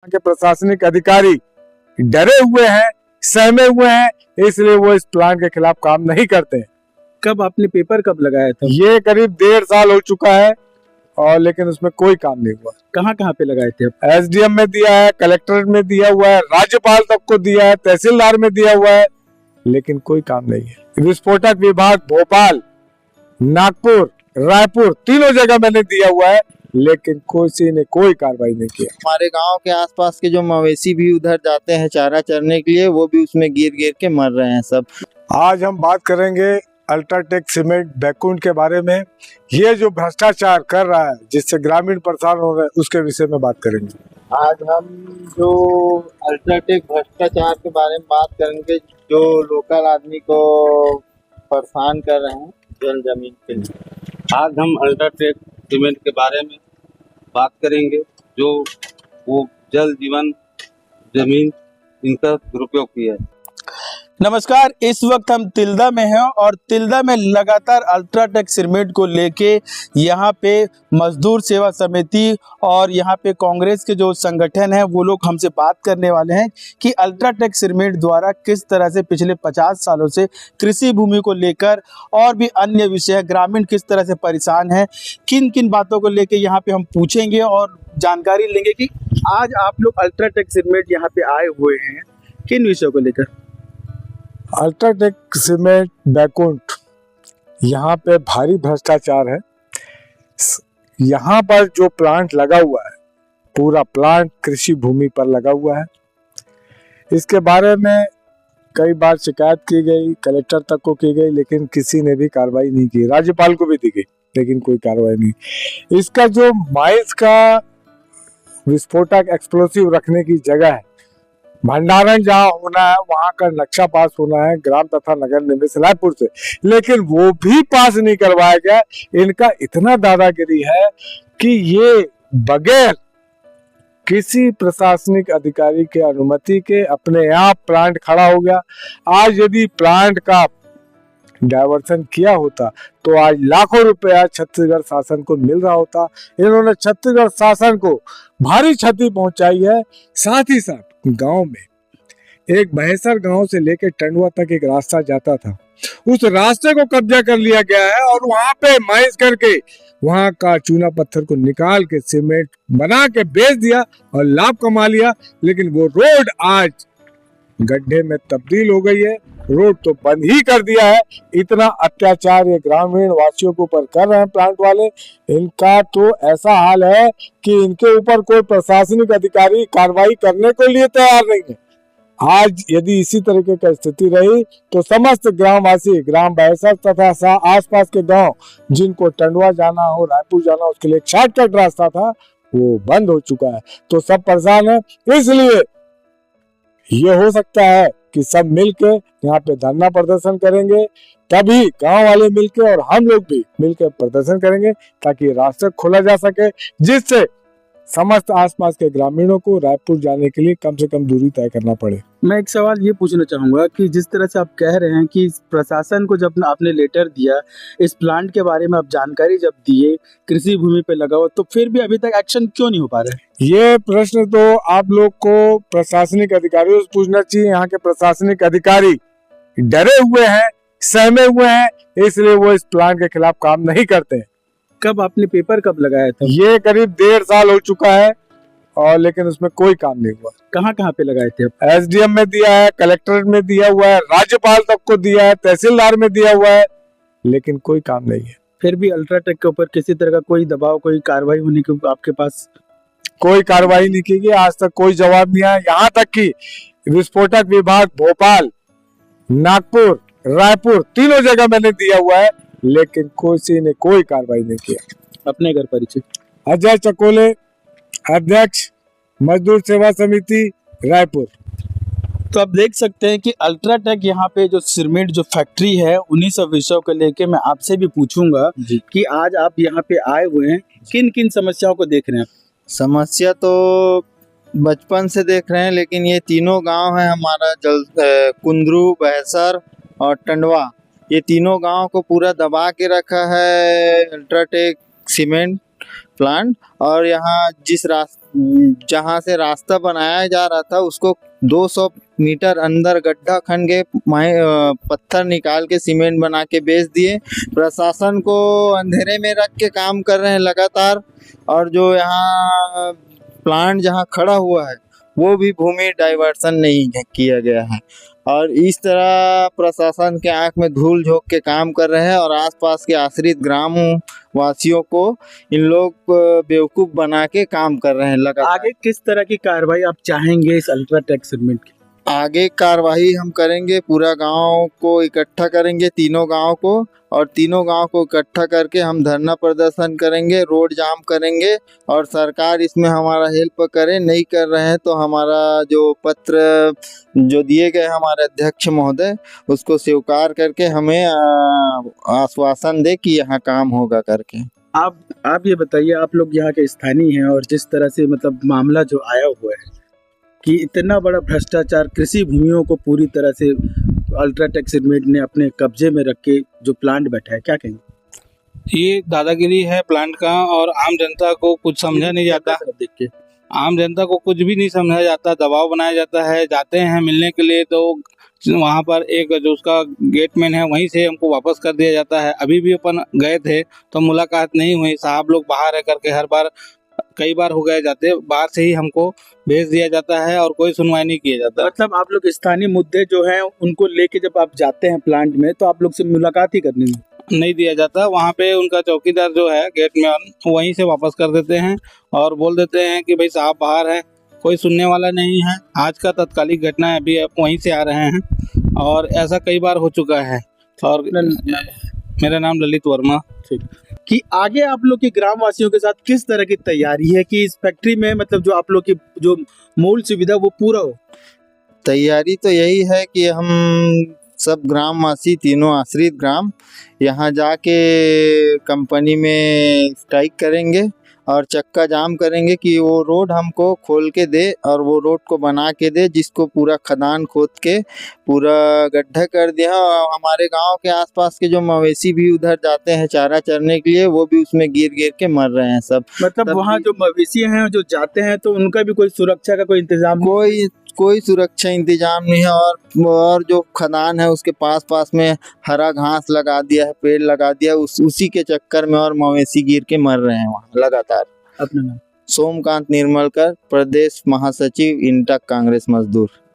के प्रशासनिक अधिकारी डरे हुए हैं, सहमे हुए हैं, इसलिए वो इस प्लान के खिलाफ काम नहीं करते हैं। कब आपने पेपर कब लगाया था? ये करीब 1.5 साल हो चुका है और लेकिन उसमें कोई काम नहीं हुआ। कहाँ कहाँ पे लगाए थे? एसडीएम में दिया है, कलेक्ट्रेट में दिया हुआ है, राज्यपाल तक को दिया है, तहसीलदार में दिया हुआ है, लेकिन कोई काम नहीं है। विस्फोटक विभाग भोपाल, नागपुर, रायपुर तीनों जगह मैंने दिया हुआ है, लेकिन किसी ने कोई कार्रवाई नहीं किया। हमारे गांव के आसपास के जो मवेशी भी उधर जाते हैं चारा चरने के लिए, वो भी उसमें गिर गिर के मर रहे हैं सब। आज हम बात करेंगे अल्ट्राटेक सीमेंट बैकुंठ के बारे में। ये जो भ्रष्टाचार कर रहा है जिससे ग्रामीण परेशान हो रहे हैं, उसके विषय में बात करेंगे। आज हम जो अल्ट्राटेक भ्रष्टाचार के बारे में बात करेंगे, जो लोकल आदमी को परेशान कर रहे हैं जल जमीन के लिए। आज हम अल्ट्राटेक सीमेंट के बारे में बात करेंगे, जो वो जल जीवन जमीन इनका दुरुपयोग किया है। नमस्कार, इस वक्त हम तिल्दा में हैं और तिल्दा में लगातार अल्ट्राटेक सीमेंट को लेके यहाँ पे मजदूर सेवा समिति और यहाँ पे कांग्रेस के जो संगठन है वो लोग हमसे बात करने वाले हैं कि अल्ट्राटेक सीमेंट द्वारा किस तरह से पिछले 50 सालों से कृषि भूमि को लेकर और भी अन्य विषय, ग्रामीण किस तरह से परेशान है, किन किन बातों को लेके यहाँ पे हम पूछेंगे और जानकारी लेंगे कि आज आप लोग अल्ट्राटेक सीमेंट यहाँ पे आए हुए हैं, किन विषयों को लेकर? अल्ट्राटेक सीमेंट बैकुंठ, यहाँ पे भारी भ्रष्टाचार है। यहाँ पर जो प्लांट लगा हुआ है, पूरा प्लांट कृषि भूमि पर लगा हुआ है। इसके बारे में कई बार शिकायत की गई, कलेक्टर तक को की गई, लेकिन किसी ने भी कार्रवाई नहीं की। राज्यपाल को भी दी गई, लेकिन कोई कार्रवाई नहीं। इसका जो माइंस का विस्फोटक एक्सप्लोसिव रखने की जगह है, भंडारण जहाँ होना है वहां का नक्शा पास होना है ग्राम तथा नगर निवेश रायपुर से, लेकिन वो भी पास नहीं करवाया गया। इनका इतना दादागिरी है कि ये बगैर किसी प्रशासनिक अधिकारी के अनुमति के अपने आप प्लांट खड़ा हो गया। आज यदि प्लांट का डायवर्सन किया होता तो आज लाखों रुपया छत्तीसगढ़ शासन को मिल रहा होता। इन्होंने छत्तीसगढ़ शासन को भारी क्षति पहुंचाई है। साथ ही साथ गांव में एक बहेसर गांव से लेकर टंडवा तक एक रास्ता जाता था, उस रास्ते को कब्जा कर लिया गया है और वहां पे माइंस करके वहां का चूना पत्थर को निकाल के सीमेंट बना के बेच दिया और लाभ कमा लिया। लेकिन वो रोड आज गड्ढे में तब्दील हो गई है, रोड तो बंद ही कर दिया है। इतना अत्याचार ये ग्रामीण वासियों के ऊपर कर रहे हैं प्लांट वाले। इनका तो ऐसा हाल है कि इनके ऊपर कोई प्रशासनिक अधिकारी कार्रवाई करने को लिए तैयार नहीं है। आज यदि इसी तरीके की स्थिति रही तो समस्त ग्रामवासी, ग्राम बहेसर तथा आसपास के गांव जिनको टंडवा जाना हो, रायपुर जाना हो, उसके लिए एक शॉर्टकट रास्ता था, वो बंद हो चुका है। तो सब परेशान है। इसलिए ये हो सकता है कि सब मिलके यहाँ पे धरना प्रदर्शन करेंगे, तभी गांव वाले मिलके और हम लोग भी मिलकर प्रदर्शन करेंगे ताकि रास्ता खोला जा सके, जिससे समस्त आसपास के ग्रामीणों को रायपुर जाने के लिए कम से कम दूरी तय करना पड़े। मैं एक सवाल ये पूछना चाहूँगा कि जिस तरह से आप कह रहे हैं कि प्रशासन को जब आपने लेटर दिया, इस प्लांट के बारे में आप जानकारी जब दिए, कृषि भूमि पे लगा हुआ, तो फिर भी अभी तक एक्शन क्यों नहीं हो पा रहा है? ये प्रश्न तो आप लोग को प्रशासनिक अधिकारियों से पूछना चाहिए। यहाँ के प्रशासनिक अधिकारी डरे हुए हैं, सहमे हुए हैं, इसलिए वो इस प्लांट के खिलाफ काम नहीं करते हैं। कब आपने पेपर कब लगाया था? ये करीब 1.5 साल हो चुका है और लेकिन उसमें कोई काम नहीं हुआ। कहाँ कहाँ पे लगाए थे? एसडीएम में दिया है, कलेक्ट्रेट में दिया हुआ है, राज्यपाल तक को दिया है, तहसीलदार में दिया हुआ है, लेकिन कोई काम नहीं है। फिर भी अल्ट्राटेक के ऊपर किसी तरह का कोई दबाव, कोई कार्रवाई होने की आपके पास? कोई कार्रवाई नहीं की गई, आज तक कोई जवाब नहीं आया। यहाँ तक कि विस्फोटक विभाग भोपाल, नागपुर, रायपुर तीनों जगह मैंने दिया हुआ है, लेकिन किसी ने कोई कार्रवाई नहीं किया। अपने घर परिचय? अजय चकोले, अध्यक्ष मजदूर सेवा समिति रायपुर। तो आप देख सकते हैं कि अल्ट्राटेक यहाँ पे जो सीमेंट जो फैक्ट्री है, उन्हीं सब विषयों को लेके मैं आपसे भी पूछूंगा कि आज आप यहाँ पे आए हुए हैं, किन किन समस्याओं को देख रहे हैं? समस्या तो बचपन से देख रहे हैं, लेकिन ये तीनों गांव है हमारा, कुंदरू, बहेसर और टंडवा, ये तीनों गांव को पूरा दबा के रखा है अल्ट्राटेक सीमेंट प्लांट। और यहाँ जिस जहाँ से रास्ता बनाया जा रहा था उसको 200 मीटर अंदर गड्ढा खन के पत्थर निकाल के सीमेंट बना के बेच दिए। प्रशासन को अंधेरे में रख के काम कर रहे हैं लगातार। और जो यहाँ प्लांट जहाँ खड़ा हुआ है वो भी भूमि डाइवर्सन नहीं किया गया है। और इस तरह प्रशासन के आंख में धूल झोंक के काम कर रहे हैं और आसपास के आश्रित ग्राम वासियों को इन लोग बेवकूफ बना के काम कर रहे हैं लगातार। आगे किस तरह की कार्रवाई आप चाहेंगे इस अल्ट्राटेक सीमेंट की? आगे कार्रवाई हम करेंगे, पूरा गांव को इकट्ठा करेंगे, तीनों गांव को, और तीनों गांव को इकट्ठा करके हम धरना प्रदर्शन करेंगे, रोड जाम करेंगे। और सरकार इसमें हमारा हेल्प करे, नहीं कर रहे हैं तो हमारा जो पत्र जो दिए गए हमारे अध्यक्ष महोदय उसको स्वीकार करके हमें आश्वासन दे कि यहाँ काम होगा करके। आप ये बताइए, आप लोग यहाँ के स्थानीय हैं और जिस तरह से मतलब मामला जो आया हुआ है कि इतना बड़ा भ्रष्टाचार, कृषि भूमियों को पूरी तरह से अल्ट्राटेक सीमेंट ने अपने कब्जे में रख के जो प्लांट बैठा है, क्या कहेंगे? ये दादागिरी है प्लांट का और आम जनता को कुछ समझा नहीं जाता। देख के आम जनता को कुछ भी नहीं समझा जाता, दबाव बनाया जाता है। जाते हैं मिलने के लिए तो वहाँ पर एक जो उसका गेटमैन है वहीं से हमको वापस कर दिया जाता है। अभी भी अपन गए थे तो मुलाकात नहीं हुई, साहब लोग बाहर है करके हर बार कई बार हो गए जाते, बाहर से ही हमको भेज दिया जाता है और कोई सुनवाई नहीं किया जाता। मतलब आप लोग स्थानीय मुद्दे जो हैं उनको लेके जब आप जाते हैं प्लांट में तो आप लोग से मुलाकात ही करने नहीं दिया जाता। वहाँ पे उनका चौकीदार जो है गेटमैन वहीं से वापस कर देते हैं और बोल देते हैं कि भाई साहब बाहर है, कोई सुनने वाला नहीं है। आज का तत्कालिक घटना है, अभी आप वहीं से आ रहे हैं और ऐसा कई बार हो चुका है। और मेरा नाम ललित वर्मा। ठीक, कि आगे आप लोग के ग्राम वासियों के साथ किस तरह की तैयारी है कि इस फैक्ट्री में मतलब जो आप लोग की जो मूल सुविधा वो पूरा हो? तैयारी तो यही है कि हम सब ग्रामवासी, तीनों आश्रित ग्राम, यहाँ जाके कंपनी में स्ट्राइक करेंगे और चक्का जाम करेंगे कि वो रोड हमको खोल के दे और वो रोड को बना के दे, जिसको पूरा खदान खोद के पूरा गड्ढा कर दिया। और हमारे गांव के आसपास के जो मवेशी भी उधर जाते हैं चारा चरने के लिए, वो भी उसमें गिर गिर के मर रहे हैं सब। मतलब वहाँ जो मवेशी हैं जो जाते हैं तो उनका भी कोई सुरक्षा का कोई इंतजाम? कोई सुरक्षा इंतजाम नहीं है। और जो खदान है उसके पास में हरा घास लगा दिया है, पेड़ लगा दिया, उसी के चक्कर में और मवेशी गिर के मर रहे हैं वहाँ लगातार। अपना नाम? सोमकांत निर्मलकर, प्रदेश महासचिव इंटक कांग्रेस मजदूर।